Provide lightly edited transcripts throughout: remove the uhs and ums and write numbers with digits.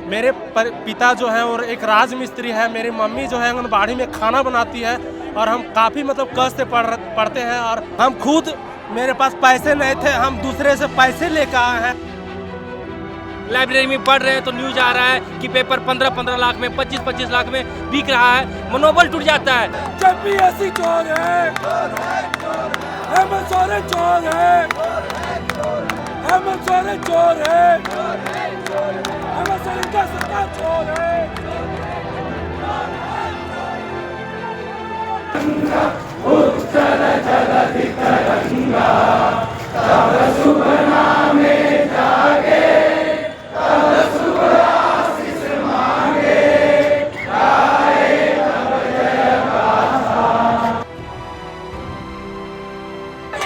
मेरे पिता जो है और एक राजमिस्त्री है, मेरी मम्मी जो है आंगनबाड़ी में खाना बनाती है और हम काफ़ी मतलब कष्ट से पढ़ते हैं। और हम खुद, मेरे पास पैसे नहीं थे, हम दूसरे से पैसे लेकर आए हैं। लाइब्रेरी में पढ़ रहे हैं तो न्यूज आ रहा है कि पेपर 15-15 लाख में, 25-25 लाख में बिक रहा है, मनोबल टूट जाता है। जेपीएससी चोर है, हेमंत सोरेन चोर है, हेमंत सोरेन चोर है, हेमंत सोरेन का सरकार चोर है। चल चल तिरंगा तब शुभ नामे जागे, तब शुभ आशीष मांगे, गाए तब जय गाथा।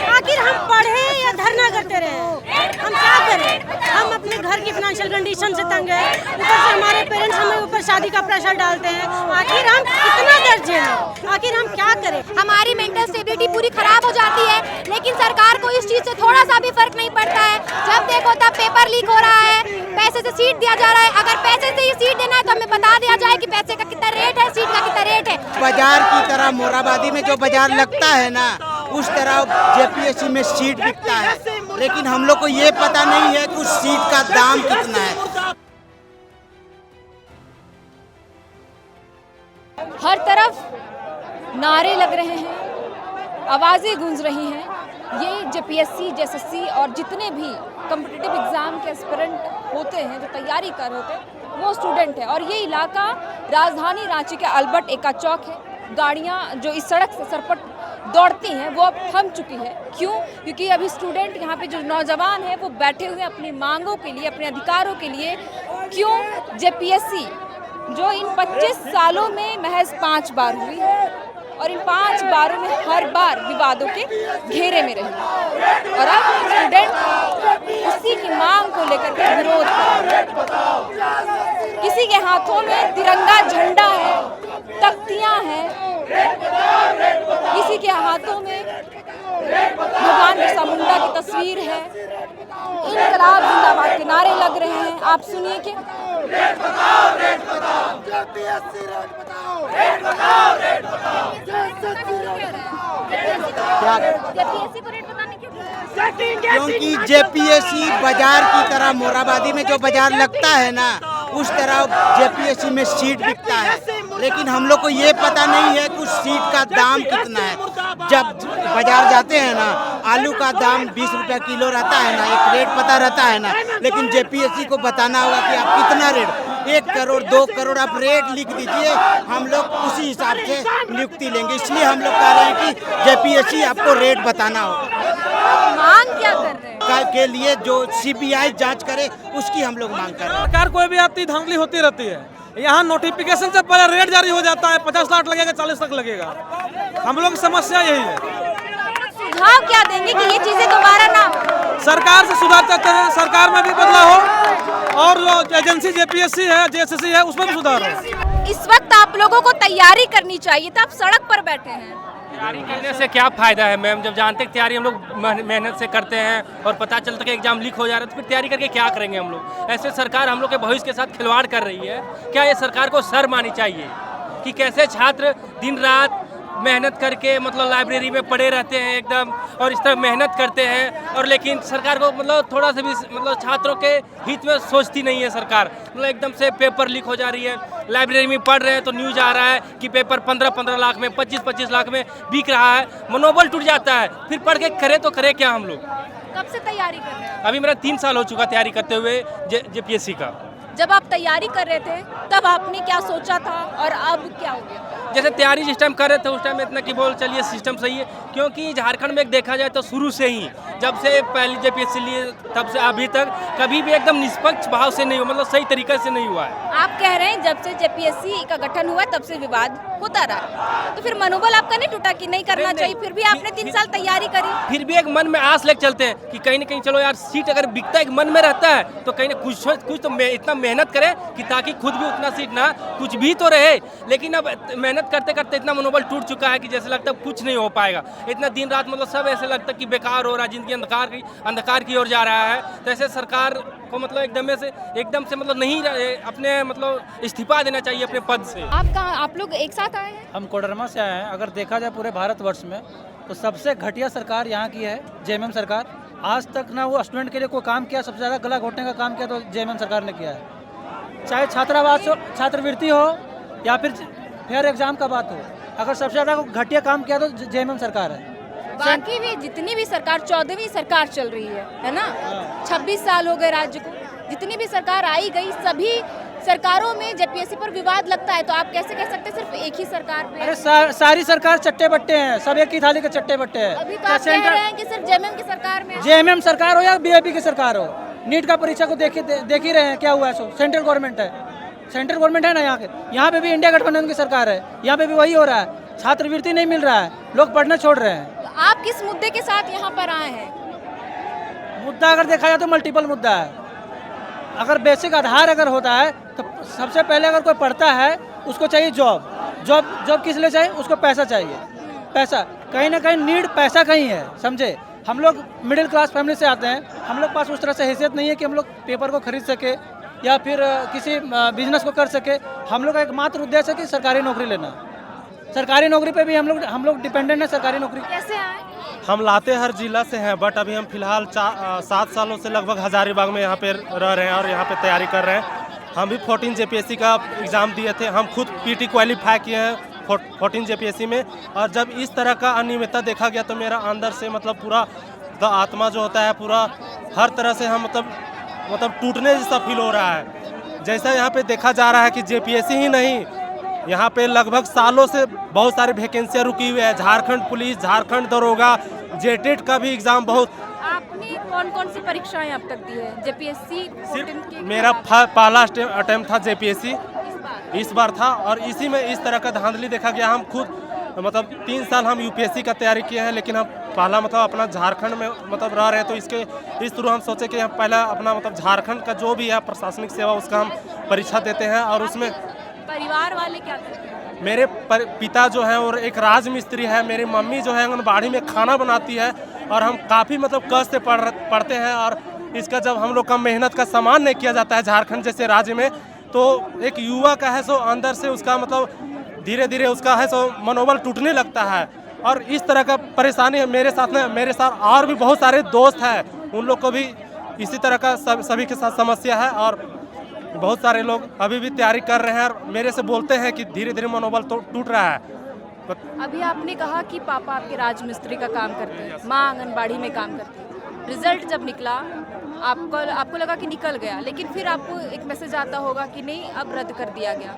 आखिर हम पढ़े या धरना करते रहे? हम क्या करें? हम अपने घर की फाइनेंशियल कंडीशन से तंग है, ऊपर से हमारे पेरेंट्स हमें ऊपर शादी का प्रेशर डालते हैं। आखिर हम कितना दर्द झेलें? आखिर हम क्या करें? हमारी मेंटल स्टेबिलिटी पूरी खराब हो जाती है, लेकिन सरकार को इस चीज से थोड़ा सा भी फर्क नहीं पड़ता है। जब देखो तब पेपर लीक हो रहा है, पैसे से सीट दिया जा रहा है। अगर पैसे से ही सीट देना है तो हमें बता दिया जाए कि पैसे का कितना रेट है, सीट का कितना रेट है। बाजार की तरह मोराबादी में जो बाजार लगता है ना, उस तरह जेपीएससी में सीट बिकता है, लेकिन हम लोग को ये पता नहीं है कि उस सीट का दाम कितना है। हर तरफ नारे लग रहे हैं, आवाज़ें गूंज रही हैं। ये जेपीएससी, जेएसएससी और जितने भी कॉम्पिटिटिव एग्ज़ाम के एस्पिरेंट होते हैं, जो तैयारी कर रहे होते हैं, वो स्टूडेंट है। और ये इलाका राजधानी रांची के अल्बर्ट एक्का चौक है। गाड़ियाँ जो इस सड़क से सरपट दौड़ती हैं वो अब थम चुकी है। क्यों? क्योंकि अभी स्टूडेंट यहाँ पे जो नौजवान हैं वो बैठे हुए अपनी मांगों के लिए, अपने अधिकारों के लिए। क्यों? जेपीएससी जो इन 25 सालों में महज 5 बार हुई है और इन 5 बारों में हर बार विवादों के घेरे में रही, और अब स्टूडेंट उसी की मांग को लेकर के विरोध कर रहे हैं। किसी के हाथों में तिरंगा झंडा है, तख्तियां हैं, किसी के हाथों में भगवान बिरसा मुंडा की तस्वीर है। इनकलाब जिंदाबाद के नारे लग रहे हैं। आप सुनिए कि रेट बताओ, रेट बताओ, जेपीएससी रेट बताओ, रेट बताओ, रेट बताओ, जेपीएससी को रेट बताने क्यों? क्योंकि जेपीएससी बाजार की तरह मोराबादी में जो बाजार लगता है ना, उस तरह जेपीएससी में सीट बिकता है, लेकिन हम लोग को ये पता नहीं है कि उस सीट का दाम कितना है। जब बाजार जाते हैं ना, आलू का दाम 20 रुपया किलो रहता है ना, एक रेट पता रहता है ना, लेकिन जेपीएससी को बताना होगा कि आप कितना रेट, 1 करोड़ 2 करोड़ आप रेट लिख दीजिए, हम लोग उसी हिसाब से नियुक्ति लेंगे। इसलिए हम लोग कह रहे हैं कि जेपीएससी आपको रेट बताना होगा। मांग क्या कर रहे हैं? के लिए जो सीबीआई जांच करे, उसकी हम लोग मांग कर रहे हैं। सरकार कोई भी आती धांधली होती रहती है। यहाँ नोटिफिकेशन से पहले रेट जारी हो जाता है, 50 लाख लगेगा, 40 लाख लगेगा। हम लोग की समस्या यही है। सुझाव क्या देंगे कि ये चीजें दोबारा ना हो? सरकार से सुधार चाहते हैं, सरकार में भी बदलाव हो और जो एजेंसी जेपीएससी है, जेएसएससी है, उसमें भी सुधार हो। इस वक्त आप लोगों को तैयारी करनी चाहिए था, आप सड़क पर बैठे हैं। तैयारी करने से क्या फ़ायदा है मैम? जब जानते हैं तैयारी हम लोग मेहनत से करते हैं और पता चलता कि एग्जाम लीक हो जा रहा है, तो फिर तैयारी करके क्या करेंगे हम लोग? ऐसे सरकार हम लोग के भविष्य के साथ खिलवाड़ कर रही है। क्या ये सरकार को शर्म आनी चाहिए कि कैसे छात्र दिन रात मेहनत करके मतलब लाइब्रेरी में पड़े रहते हैं एकदम, और इस तरह मेहनत करते हैं, और लेकिन सरकार को मतलब थोड़ा सा भी मतलब छात्रों के हित में सोचती नहीं है सरकार। मतलब एकदम से पेपर लीक हो जा रही है। लाइब्रेरी में पढ़ रहे हैं तो न्यूज आ रहा है कि पेपर 15-15 लाख में, 25-25 लाख में बिक रहा है, मनोबल टूट जाता है। फिर पढ़ के करे तो करे क्या हम लोग? कब से तैयारी कर रहे हैं? अभी मेरा 3 साल हो चुका तैयारी करते हुए जेपीएससी का। जब आप तैयारी कर रहे थे तब आपने क्या सोचा था और अब क्या हो गया? जैसे तैयारी जिस टाइम कर रहे थे उस टाइम इतना कि बोल चलिए सिस्टम सही है, क्योंकि झारखंड में देखा जाए तो शुरू से ही जब से पहली जेपीएससी लिए तब से अभी तक कभी भी एकदम निष्पक्ष भाव से नहीं हुआ, मतलब सही तरीके से नहीं हुआ है। आप कह रहे हैं जब से जेपीएससी का गठन हुआ तब से विवाद होता रहा, तो फिर मनोबल आपका नहीं टूटा कि नहीं करना चाहिए? फिर भी आपने 3 साल तैयारी करी। फिर भी एक मन में आस लेके चलते हैं कि कहीं ना कहीं चलो यार सीट अगर बिकता एक मन में रहता है तो कहीं ना कुछ तो इतना मेहनत करें कि ताकि खुद भी उतना सीट ना कुछ भी तो रहे। लेकिन अब मेहनत करते करते इतना मनोबल टूट चुका है कि जैसे लगता है कुछ नहीं हो पाएगा। इतना दिन रात मतलब सब ऐसे लगता है कि बेकार हो रहा है, जिंदगी अंधकार की ओर जा रहा है। तो ऐसे सरकार को मतलब एकदम से मतलब नहीं अपने मतलब इस्तीफा देना चाहिए अपने पद से। आप लोग एक साथ आए हैं? हम कोडरमा से आए हैं। अगर देखा जाए पूरे भारतवर्ष में तो सबसे घटिया सरकार यहाँ की है जेएमएम सरकार। आज तक ना वो स्टूडेंट के लिए कोई काम किया, सबसे ज़्यादा गला घोटने का काम किया तो जेएमएम सरकार ने किया है। चाहे छात्रावास हो, छात्रवृत्ति हो या फिर फेयर एग्जाम का बात हो, अगर सबसे ज़्यादा घटिया काम किया तो जेएमएम सरकार है। बाकी भी जितनी भी सरकार 14वीं सरकार चल रही है ना, 26 साल हो गए राज्य को, जितनी भी सरकार आई गई सभी सरकारों में जेपीएससी पर विवाद लगता है, तो आप कैसे कह सकते हैं सिर्फ एक ही सरकार पे? अरे सारी सरकार चट्टे बट्टे हैं, सब एक ही थाली के चट्टे बट्टे हैं। अभी तो आप कह रहे हैं कि सिर्फ जेएमएम की सरकार में, जेएमएम सरकार हो या बीजेपी की सरकार हो, नीट का परीक्षा को देख ही रहे हैं क्या हुआ है। सो सेंट्रल गवर्नमेंट है ना यहाँ पे भी इंडिया गठबंधन की सरकार है, यहाँ पे भी वही हो रहा है। छात्रवृत्ति नहीं मिल रहा है, लोग पढ़ना छोड़ रहे हैं। तो आप किस मुद्दे के साथ यहाँ पर आए हैं? मुद्दा अगर देखा जाए तो मल्टीपल मुद्दा है। अगर बेसिक आधार अगर होता है तो सबसे पहले अगर कोई पढ़ता है उसको चाहिए जॉब किस लिए चाहिए? उसको पैसा चाहिए। पैसा कहीं ना कहीं नीड पैसा कहीं है, समझे। हम लोग मिडिल क्लास फैमिली से आते हैं, हम लोग पास उस तरह से हैसियत नहीं है कि हम लोग पेपर को खरीद सके या फिर किसी बिजनेस को कर सके। हम लोग का एकमात्र उद्देश्य है कि सरकारी नौकरी लेना। सरकारी नौकरी पे भी हम लोग डिपेंडेंट है। सरकारी नौकरी कैसे आए? हम लातेहार जिला से हैं, बट अभी हम फिलहाल 7 सालों से लगभग हजारीबाग में यहाँ पे रह रहे हैं और यहाँ पे तैयारी कर रहे हैं। हम भी 14 जेपीएससी का एग्ज़ाम दिए थे, हम खुद पीटी क्वालिफाई किए हैं 14 जेपीएससी में। और जब इस तरह का अनियमितता देखा गया तो मेरा अंदर से मतलब पूरा आत्मा जो होता है पूरा हर तरह से हम मतलब टूटने जैसा फील हो रहा है। जैसा यहाँ पे देखा जा रहा है कि जेपीएससी ही नहीं, यहाँ पे लगभग सालों से बहुत सारी वैकेंसियाँ रुकी हुई है। झारखंड पुलिस, झारखंड दरोगा, जेटेट का भी एग्ज़ाम बहुत। आपने कौन सी परीक्षाएं अब तक दी है? जेपीएससी सिर्फ मेरा पहला अटेम्प्ट था जेपीएससी इस बार था, और इसी में इस तरह का धांधली देखा गया। हम खुद मतलब 3 साल हम यूपीएससी का तैयारी किए हैं, लेकिन हम पहला मतलब अपना झारखंड में मतलब रह रहे हैं, तो इस थ्रू हम सोचे कि हम पहला अपना मतलब झारखंड का जो भी है प्रशासनिक सेवा उसका हम परीक्षा देते हैं। और उसमें परिवार वाले क्या करते हैं? मेरे पिता जो है और एक राजमिस्त्री है, मेरी मम्मी जो है आंगनबाड़ी में खाना बनाती है, और हम काफ़ी मतलब कष्ट से पढ़ते हैं। और इसका जब हम लोग का मेहनत का सम्मान नहीं किया जाता है झारखंड जैसे राज्य में, तो एक युवा का है सो अंदर से उसका मतलब धीरे धीरे उसका है सो मनोबल टूटने लगता है। और इस तरह का परेशानी है मेरे साथ और भी बहुत सारे दोस्त हैं, उन लोग को भी इसी तरह का सभी के साथ समस्या है। और बहुत सारे लोग अभी भी तैयारी कर रहे हैं और मेरे से बोलते हैं कि धीरे धीरे मनोबल तो टूट रहा है। अभी आपने कहा कि पापा आपके राजमिस्त्री का काम करते हैं, माँ आंगनबाड़ी में काम करती है। रिजल्ट जब निकला आपको लगा कि निकल गया, लेकिन फिर आपको एक मैसेज आता होगा कि नहीं अब रद्द कर दिया गया।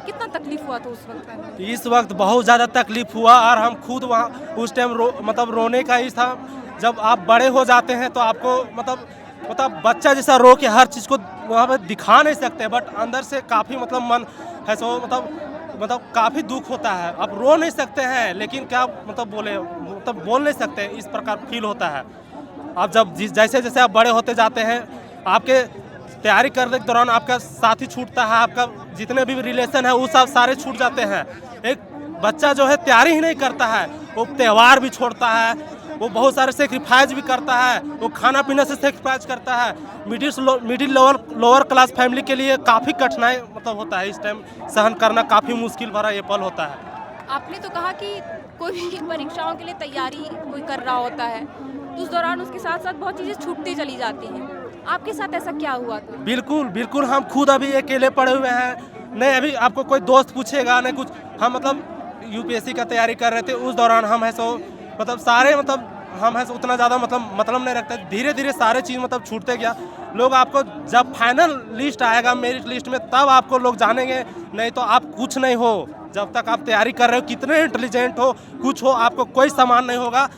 कितना तकलीफ हुआ था उस वक्त? इस वक्त बहुत ज़्यादा तकलीफ हुआ, और हम खुद वहाँ उस टाइम मतलब रोने का ही था। जब आप बड़े हो जाते हैं तो आपको मतलब बच्चा जैसा रो के हर चीज़ को वहाँ पर दिखा नहीं सकते, बट अंदर से काफ़ी मतलब मन है सो मतलब काफ़ी दुख होता है। अब रो नहीं सकते हैं, लेकिन क्या मतलब बोल नहीं सकते, इस प्रकार फील होता है। अब जब जैसे जैसे आप बड़े होते जाते हैं, आपके तैयारी करने के दौरान आपका साथी छूटता है, आपका जितने भी रिलेशन है वो सब सारे छूट जाते हैं। एक बच्चा जो है तैयारी ही नहीं करता है, वो त्यौहार भी छोड़ता है, वो बहुत सारे सेक्रीफाइस भी करता है, वो खाना पीना से सेक्रीफाइस करता है। मिडिल लोअर क्लास फैमिली के लिए काफ़ी कठिनाई मतलब होता है, इस टाइम सहन करना काफ़ी मुश्किल भरा ये पल होता है। आपने तो कहा कि कोई भी परीक्षाओं के लिए तैयारी कोई कर रहा होता है तो उस दौरान उसके साथ साथ बहुत चीज़ें छूटती चली जाती हैं। आपके साथ ऐसा क्या हुआ था? बिल्कुल हम खुद अभी अकेले पड़े हुए हैं, नहीं अभी आपको कोई दोस्त पूछेगा नहीं कुछ। हम मतलब यूपीएससी का तैयारी कर रहे थे, उस दौरान हम है सो मतलब सारे मतलब हम है उतना ज़्यादा मतलब नहीं रखते। धीरे धीरे सारे चीज़ मतलब छूटते गया। लोग आपको जब फाइनल लिस्ट आएगा मेरिट लिस्ट में तब आपको लोग जानेंगे, नहीं तो आप कुछ नहीं हो। जब तक आप तैयारी कर रहे हो, कितने इंटेलिजेंट हो, कुछ हो, आपको कोई सामान नहीं होगा।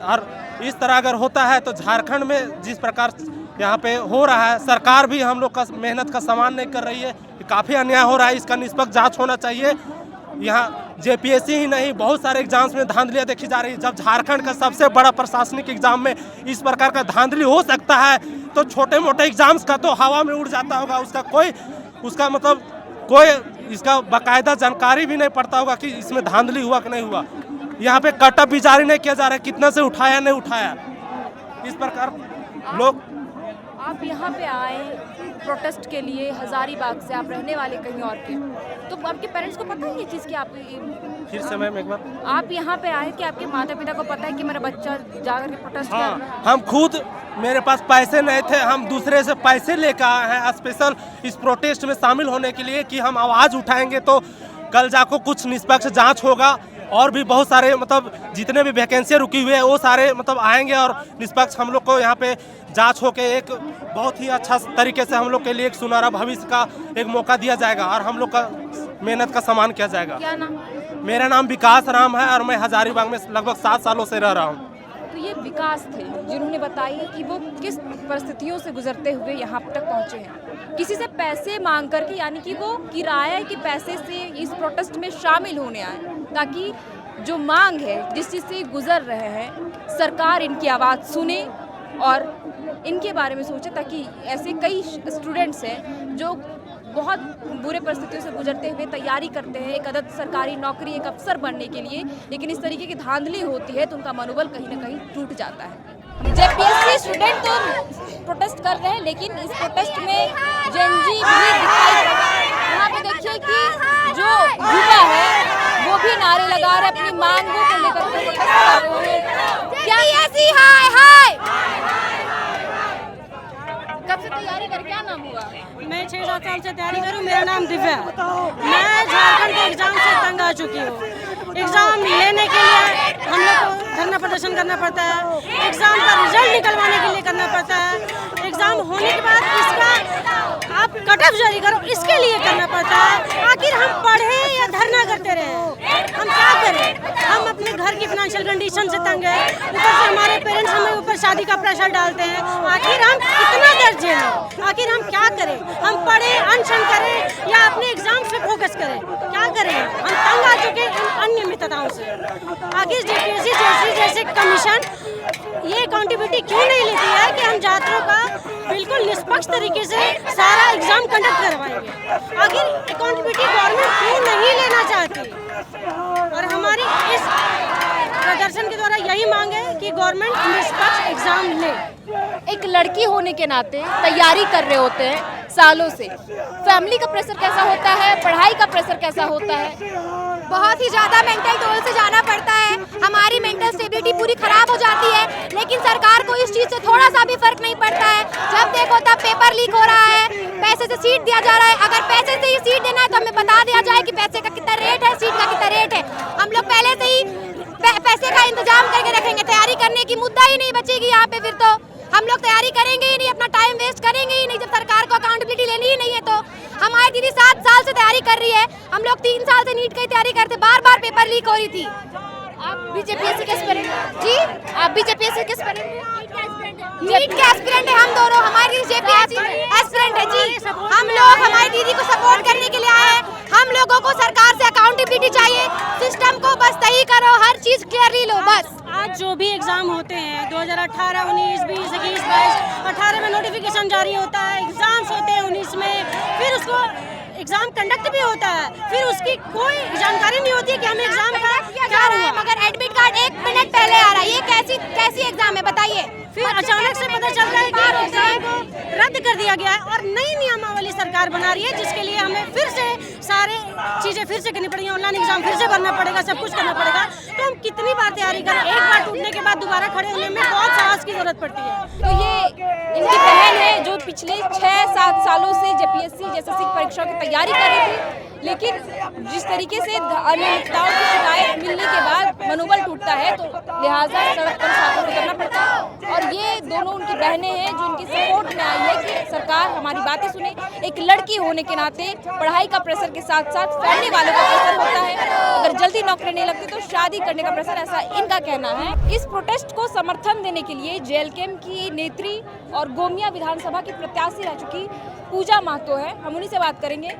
और इस तरह अगर होता है तो झारखंड में जिस प्रकार यहाँ पे हो रहा है, सरकार भी हम लोग का मेहनत का सम्मान नहीं कर रही है, काफ़ी अन्याय हो रहा है। इसका निष्पक्ष जांच होना चाहिए। यहाँ जेपीएससी ही नहीं, बहुत सारे एग्जाम्स में धांधलियाँ देखी जा रही है। जब झारखंड का सबसे बड़ा प्रशासनिक एग्जाम में इस प्रकार का धांधली हो सकता है, तो छोटे मोटे एग्जाम्स का तो हवा में उड़ जाता होगा। कोई इसका बाकायदा जानकारी भी नहीं पड़ता होगा कि इसमें धांधली हुआ कि नहीं हुआ। यहाँ पे कटअप भी जारी नहीं किया जा रहा है, कितना से उठाया नहीं उठाया। इस प्रकार लोग आप यहाँ पे आए प्रोटेस्ट के लिए हजारीबाग से, आप रहने वाले कहीं और के, तो आपके पेरेंट्स को पता है ये चीज़ कि आप फिर से मैम एक बार, आप यहाँ पे आए कि आपके माता पिता को पता है कि मेरा बच्चा जाकर के प्रोटेस्ट कर रहा है? हाँ, हम खुद, मेरे पास पैसे नहीं थे, हम दूसरे से पैसे लेकर आए हैं स्पेशल इस प्रोटेस्ट में शामिल होने के लिए कि हम आवाज़ उठाएंगे तो कल जाकर कुछ निष्पक्ष जांच होगा और भी बहुत सारे मतलब जितने भी वैकेंसी रुकी हुई है वो सारे मतलब आएंगे और निष्पक्ष हम लोग को यहाँ पे जांच होके एक बहुत ही अच्छा तरीके से हम लोग के लिए एक सुनहरा भविष्य का एक मौका दिया जाएगा और हम लोग का मेहनत का सम्मान किया जाएगा। क्या नाम? मेरा नाम विकास राम है और मैं हजारीबाग में लगभग 7 सालों से रह रहा हूँ। तो ये विकास थे जिन्होंने बताया कि वो किस परिस्थितियों से गुजरते हुए यहाँ तक पहुँचे हैं, किसी से पैसे मांग करके, यानी कि वो किराए के पैसे से इस प्रोटेस्ट में शामिल होने आए ताकि जो मांग है, जिस चीज़ से गुजर रहे हैं, सरकार इनकी आवाज़ सुने और इनके बारे में सोचे, ताकि ऐसे कई स्टूडेंट्स हैं जो बहुत बुरे परिस्थितियों से गुजरते हुए तैयारी करते हैं एक अदद सरकारी नौकरी, एक अफसर बनने के लिए, लेकिन इस तरीके की धांधली होती है तो उनका मनोबल कहीं ना कहीं टूट जाता है। जेपीएससी स्टूडेंट तो प्रोटेस्ट कर रहे हैं, लेकिन इस प्रोटेस्ट में जेनजी भी दिखाई पड़ रहा है। यहाँ पे देखिए कि जो युवा है वो भी नारे लगा रहे, अपनी मांगों को लेकर के प्रोटेस्ट कर रहे हैं। क्या ऐसी हाय हाय कब से तैयारी कर, क्या नाम हुआ? मैं 6-7 साल से तैयारी करूँ। मेरा नाम दिव्या है। मैं झारखंड के एग्ज़ाम से तंग आ चुकी हूँ। एग्ज़ाम लेने के लिए हम लोग को धरना प्रदर्शन करना पड़ता है, एग्ज़ाम का रिजल्ट निकलवाने के लिए करना पड़ता है, एग्ज़ाम होने के बाद इसका आप कट ऑफ जारी करो इसके लिए करना पड़ता है। आखिर हम पढ़े या धरना करते रहे, हम क्या करें? हम अपने घर की फाइनेंशियल कंडीशन से तंग है, ऊपर से हमारे पेरेंट्स हमें ऊपर शादी का प्रेशर डालते हैं। आखिर हम कितना दर्द झेलें? आखिर हम क्या करें? हम पढ़े, अनशन करें या अपने एग्जाम्स पे फोकस करें? क्या करें? हम तंग आ चुके हैं इन अनियमितताओं से। आखिर जेपीएससी जैसे कमीशन ये अकाउंटेबिलिटी क्यों नहीं लेती है कि हम छात्रों का बिल्कुल निष्पक्ष तरीके से सारा एग्जाम कंडक्ट करवाएंगे? आखिर अकाउंटेबिलिटी गवर्नमेंट क्यों नहीं लेना चाहती? और हमारी इस प्रदर्शन के द्वारा यही मांग है कि गवर्नमेंट निष्पक्ष एग्जाम ले। एक लड़की होने के नाते तैयारी कर रहे होते हैं सालों से, फैमिली का प्रेशर कैसा होता है, पढ़ाई का प्रेशर कैसा होता है? बहुत ही ज़्यादा मेंटल टोल से जाना पड़ता है, हमारी मेंटल स्टेबिलिटी पूरी खराब हो जाती है, लेकिन सरकार को इस चीज़ से थोड़ा सा भी फर्क नहीं पड़ता है। जब देखो तब पेपर लीक हो रहा है, पैसे से सीट दिया जा रहा है। अगर पैसे से ही सीट देना है तो हमें बता दिया जाए कि पैसे का कितना रेट है, सीट का कितना रेट है। हम लोग पहले से ही पैसे का इंतजाम करके रखेंगे, तैयारी करने की मुद्दा ही नहीं बचेगी यहाँ पे। फिर तो हम लोग तैयारी करेंगे ही नहीं, अपना टाइम वेस्ट करेंगे ही नहीं जब सरकार को अकाउंटेबिलिटी लेनी ही नहीं है। तो हमारी दीदी 7 साल से तैयारी कर रही है, हम लोग 3 साल से नीट की तैयारी करते, बार बार पेपर लीक हो रही थी। आप भी जेपीएससी के एस्पिरेंट जी? आप भी जेपीएससी के एस्पिरेंट हैं? नीट के एस्पिरेंट है हम दोनों, हमारी जेपीएससी एस्पिरेंट है जी। हम लोग हमारी दीदी को सपोर्ट करने के लिए आए हैं। हम लोगों को सरकार से अकाउंटेबिलिटी चाहिए, सिस्टम को बस सही करो, हर चीज क्लियरली लो बस। आज जो भी एग्ज़ाम होते हैं 2018, 19, 20, 21, 22, 18 में नोटिफिकेशन जारी होता है, एग्ज़ाम्स होते हैं 19 में, फिर उसको एग्ज़ाम कंडक्ट भी होता है, फिर उसकी कोई जानकारी नहीं होती है कि हमें एग्ज़ाम का क्या हुआ। मगर एडमिट कार्ड 1 मिनट पहले आ रहा है, ये कैसी एग्जाम है बताइए? फिर अचानक से पता चल रहा है कि एग्ज़ाम को रद्द कर दिया गया है और नई नियमावली सरकार बना रही है, जिसके लिए हमें फिर से सारे चीज़ें फिर से करनी पड़ेगी, ऑनलाइन एग्जाम फिर से भरना पड़ेगा, सब कुछ करना पड़ेगा। तो हम कितनी बार तैयारी करें? एक बार टूटने के बाद दोबारा खड़े होने में बहुत साहस की जरूरत पड़ती है। तो ये इनकी बहन है जो पिछले 6-7 सालों से जेपीएससी जैसे परीक्षाओं की तैयारी कर रही थी, लेकिन जिस तरीके से अनियमितताओं की शिकायत मिलने के बाद मनोबल टूटता है तो लिहाजा सड़क पर छात्रों को करना पड़ता है। और ये दोनों उनकी बहनें हैं जो उनकी सपोर्ट में आई है कि सरकार हमारी बातें सुने। एक लड़की होने के नाते पढ़ाई का प्रेशर के साथ साथ फैमिली वालों का प्रेशर होता है, अगर जल्दी नौकरी नहीं लगती तो शादी करने का प्रेशर, ऐसा इनका कहना है। इस प्रोटेस्ट को समर्थन देने के लिए जेएलकेएम की नेत्री और गोमिया विधानसभा की प्रत्याशी रह चुकी पूजा महतो है, हम उन्हीं से बात करेंगे।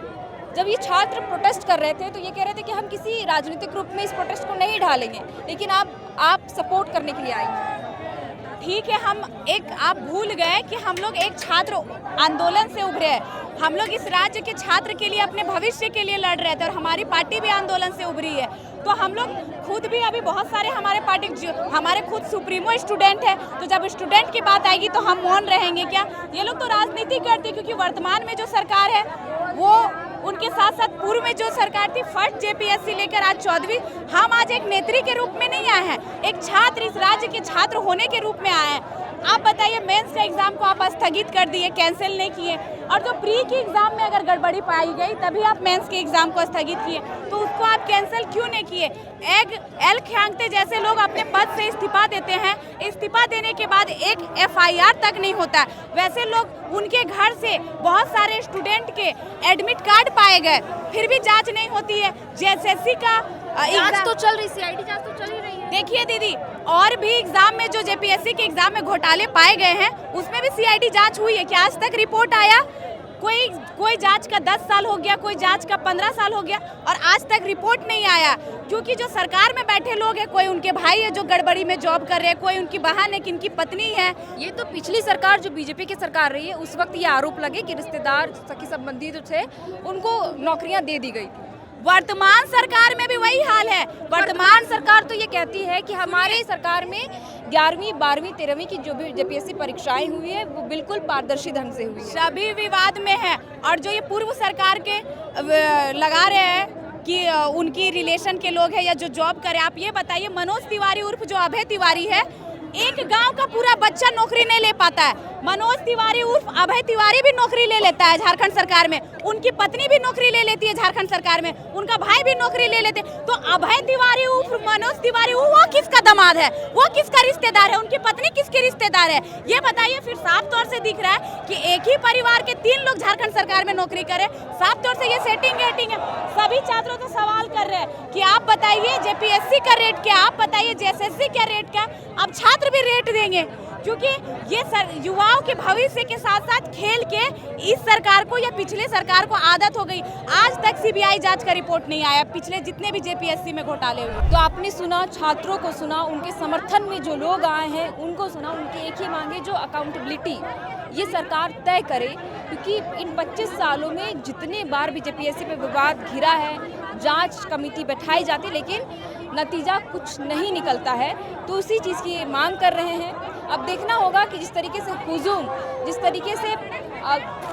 जब ये छात्र प्रोटेस्ट कर रहे थे तो ये कह रहे थे कि हम किसी राजनीतिक ग्रुप में इस प्रोटेस्ट को नहीं ढालेंगे, लेकिन आप सपोर्ट करने के लिए आई। ठीक है, आप भूल गए कि हम लोग एक छात्र आंदोलन से उभरे हैं। हम लोग इस राज्य के छात्र के लिए, अपने भविष्य के लिए लड़ रहे थे और हमारी पार्टी भी आंदोलन से उभरी है। तो हम लोग खुद भी अभी बहुत सारे हमारे खुद सुप्रीमो स्टूडेंट है, तो जब स्टूडेंट की बात आएगी तो हम मौन रहेंगे क्या? ये लोग तो राजनीति करते हैं, क्योंकि वर्तमान में जो सरकार है वो उनके साथ साथ पूर्व में जो सरकार थी, फर्स्ट जेपीएससी लेकर आज 14वीं, हम आज एक नेत्री के रूप में नहीं आए हैं, एक छात्र, इस राज्य के छात्र होने के रूप में आए हैं। आप बताइए, मेंस के एग्जाम को आप स्थगित कर दिए, कैंसिल नहीं किए, और जो प्री के एग्जाम में अगर गड़बड़ी पाई गई तभी आप मेंस के एग्जाम को स्थगित किए, तो उसको आप कैंसिल क्यों नहीं किए? एल ख्यांगते जैसे लोग अपने पद से इस्तीफा देते हैं, इस्तीफा देने के बाद एक FIR तक नहीं होता। वैसे लोग, उनके घर से बहुत सारे स्टूडेंट के एडमिट कार्ड पाए गए, फिर भी जांच नहीं होती है। JSSC का जांच तो चल रही, CID जांच तो चल ही रही है। देखिए दीदी, और भी एग्जाम में जो JPSC के एग्जाम में घोटाले पाए गए हैं, उसमें भी CID जांच हुई है क्या? आज तक रिपोर्ट आया? कोई जांच का 10 साल हो गया, कोई जांच का 15 साल हो गया, और आज तक रिपोर्ट नहीं आया। क्योंकि जो सरकार में बैठे लोग हैं, कोई उनके भाई है जो गड़बड़ी में जॉब कर रहे हैं, कोई उनकी बहन है, किनकी पत्नी है। ये तो पिछली सरकार जो बीजेपी की सरकार रही है, उस वक्त ये आरोप लगे कि रिश्तेदार, सखी संबंधी जो थे उनको नौकरियां दे दी गई थी। वर्तमान सरकार में भी वही हाल है। वर्तमान सरकार तो ये कहती है कि हमारे सरकार में 11वीं, 12वीं, 13वीं की जो भी JPSC परीक्षाएं हुई है वो बिल्कुल पारदर्शी ढंग से हुई है। सभी विवाद में है, और जो ये पूर्व सरकार के लगा रहे हैं कि उनकी रिलेशन के लोग हैं या जो जॉब करे, आप ये बताइए, मनोज तिवारी उर्फ जो अभय तिवारी है, एक गांव का पूरा बच्चा नौकरी नहीं ले पाता है। मनोज तिवारी उर्फ अभय तिवारी भी नौकरी ले लेता है झारखंड सरकार में, उनकी पत्नी भी नौकरी ले लेती है झारखंड सरकार में, उनका भाई भी नौकरी ले लेते। तो अभय तिवारी उर्फ मनोज तिवारी वो किसका दामाद है, वो किसका रिश्तेदार है, उनकी पत्नी किसके रिश्तेदार है? ये बताइए। फिर साफ तौर से दिख रहा है कि एक ही परिवार के 3 लोग झारखंड सरकार में नौकरी करे। साफ तौर से ये सेटिंग है। सभी छात्रों से सवाल कर रहे हैं कि आप बताइए JPSC का रेट क्या, आप बताइए JSSC का रेट क्या। अब छात्र भी रेट देंगे, क्योंकि ये युवाओं के भविष्य के साथ साथ खेल के इस सरकार को या पिछले सरकार को आदत हो गई। आज तक CBI जांच का रिपोर्ट नहीं आया, पिछले जितने भी JPSC में घोटाले हुए। तो आपने सुना, छात्रों को सुना, उनके समर्थन में जो लोग आए हैं उनको सुना। उनकी एक ही मांगे, जो अकाउंटेबिलिटी ये सरकार तय करे, क्योंकि इन 25 सालों में जितने बार भी JPSC पे विवाद घिरा है, जांच कमेटी बैठाई जाती, लेकिन नतीजा कुछ नहीं निकलता है। तो उसी चीज़ की मांग कर रहे हैं। अब देखना होगा कि जिस तरीके से हुजूम, जिस तरीके से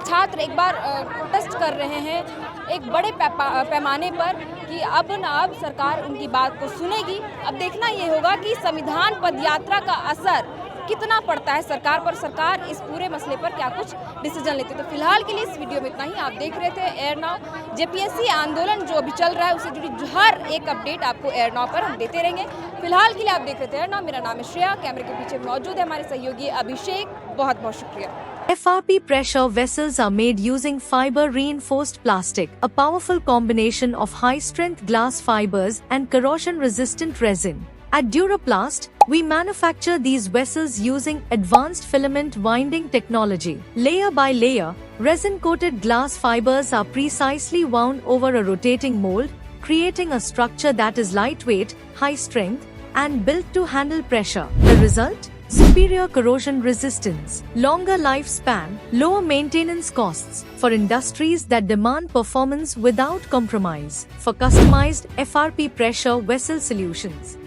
छात्र एक बार प्रोटेस्ट कर रहे हैं एक बड़े पैमाने पर, कि अब न अब सरकार उनकी बात को सुनेगी। अब देखना ये होगा कि संविधान पदयात्रा का असर कितना पड़ता है सरकार पर, सरकार इस पूरे मसले पर क्या कुछ डिसीजन लेते। तो फिलहाल के लिए इस वीडियो में इतना ही। आप देख रहे थे एयर नाउ। JPSC आंदोलन जो अभी चल रहा है उससे जुड़ी हर एक अपडेट आपको एयर नाउ पर हम देते रहेंगे। फिलहाल के लिए आप देख रहे थे एयर नाउ। मेरा नाम है श्रेया, कैमरे के पीछे मौजूद है हमारे सहयोगी अभिषेक। बहुत बहुत शुक्रिया। FRP pressure vessels are made using fiber reinforced plastic, a powerful combination of high strength glass fibers and corrosion resistant resin. At Duraplast, we manufacture these vessels using advanced filament winding technology. Layer by layer, resin-coated glass fibers are precisely wound over a rotating mold, creating a structure that is lightweight, high strength, and built to handle pressure. The result? Superior corrosion resistance, longer lifespan, lower maintenance costs for industries that demand performance without compromise. For customized FRP pressure vessel solutions,